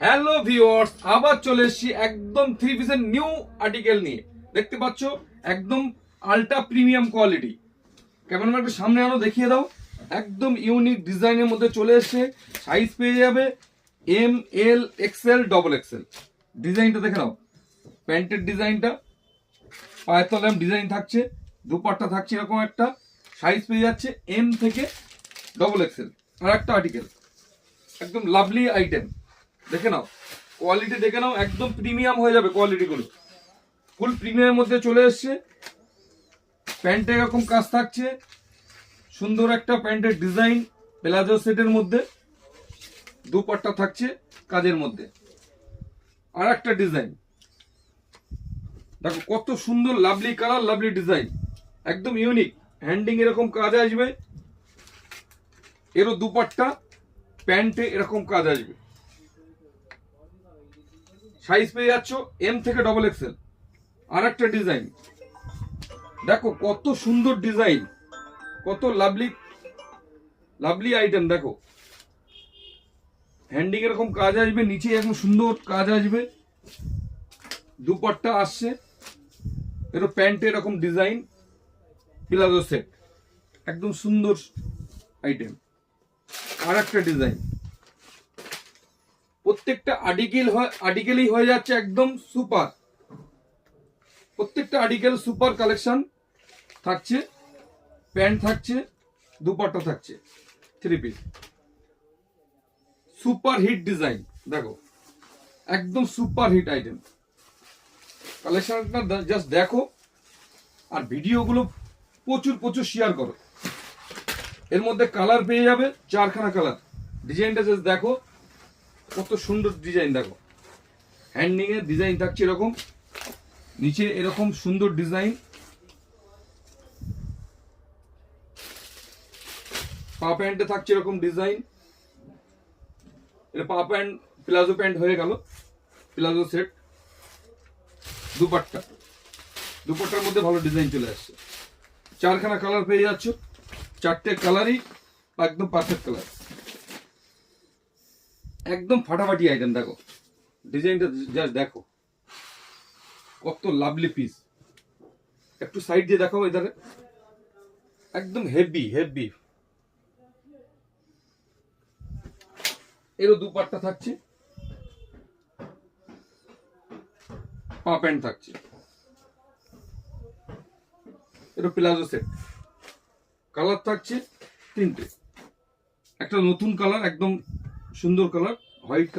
Hello viewers, আবার চলে এসেছি একদম থ্রি পিসের নিউ আর্টিকেল নিয়ে। দেখতে পাচ্ছ একদম আল্ট্রা প্রিমিয়াম কোয়ালিটি। কেমন একটু সামনে আনো, দেখিয়ে দাও। একদম ইউনিক ডিজাইনের মধ্যে চলে এসেছে। সাইজ পেয়ে যাবে এম, এল, এক্সেল, ডবল এক্সেল। ডিজাইনটা দেখে নাও, প্যান্টের ডিজাইনটা, পায়ের তলায় ডিজাইন থাকছে, দুপাট্টা থাকছে এরকম একটা। সাইজ পেয়ে যাচ্ছে এম থেকে ডবল এক্সেল। আর একটা আর্টিকেল, একদম লাভলি আইটেম। দেখে নাও কোয়ালিটি, দেখে নাও, একদম প্রিমিয়াম হয়ে যাবে কোয়ালিটিগুলো। ফুল প্রিমিয়ামের মধ্যে চলে এসছে। প্যান্টে এরকম কাজ থাকছে, সুন্দর একটা প্যান্টের ডিজাইন, প্লাজো সেটের মধ্যে দুপাট্টা থাকছে কাজের মধ্যে। আর একটা ডিজাইন দেখো, কত সুন্দর, লাভলি কালার, লাভলি ডিজাইন, একদম ইউনিক। হ্যান্ডিং এরকম কাজ আসবে, এরও দুপাট্টা, প্যান্টে এরকম কাজ আসবে। সাইজ পেয়ে যাচ্ছ এম থেকে ডবল এক্সেল। আর একটা ডিজাইন দেখো, কত সুন্দর ডিজাইন, কত লাভলি লাভলি আইটেম। দেখো হ্যান্ডিং এরকম কাজ আসবে, নিচে এরকম সুন্দর কাজ আসবে, দুপাট্টা আসছে, এর প্যান্টে এরকম ডিজাইন, প্লাজো সেট, একদম সুন্দর আইটেম। আর একটা ডিজাইন, প্রত্যেকটা আর্টিকেলই হয়ে যাচ্ছে একদম সুপার। প্রত্যেকটা আর্টিকেল সুপার কালেকশন থাকছে, প্যান্ট থাকছে, দুপাট্টা থাকছে, three piece, super hit design. দেখো একদম সুপার হিট আইটেম। কালেকশনটা জাস্ট দেখো, আর ভিডিওগুলো প্রচুর প্রচুর শেয়ার করো। এর মধ্যে কালার পেয়ে যাবে 4খানা কালার। ডিজাইনটা জাস্ট দেখো, কত সুন্দর ডিজাইন। দেখো হ্যান্ডিং এর ডিজাইন থাকছে এরকম, নিচে এরকম সুন্দর ডিজাইন, পা প্যান্টে থাকছে এরকম ডিজাইন। এটা পা প্যান্ট, প্লাজো প্যান্ট হয়ে গেল, প্লাজো সেট। দুপাট্টার মধ্যে ভালো ডিজাইন চলে আসছে। 4খানা কালার পেয়ে যাচ্ছ, 4টে কালারই একদম পারফেক্ট কালার, একদম ফাটাফাটি আইটেম। দেখো ডিজাইনটা জাস্ট দেখো, কত লাভলি পিস। একটু সাইড দিয়ে দেখো, এধারে একদম হেভি হেভি। এরও দুপাট্টা থাকছে, পা প্যান্ট থাকছে, এটা প্লাজো সেট। কালার থাকছে 3টে, একটা নতুন কালার, একদম সুন্দর কালার, হোয়াইট।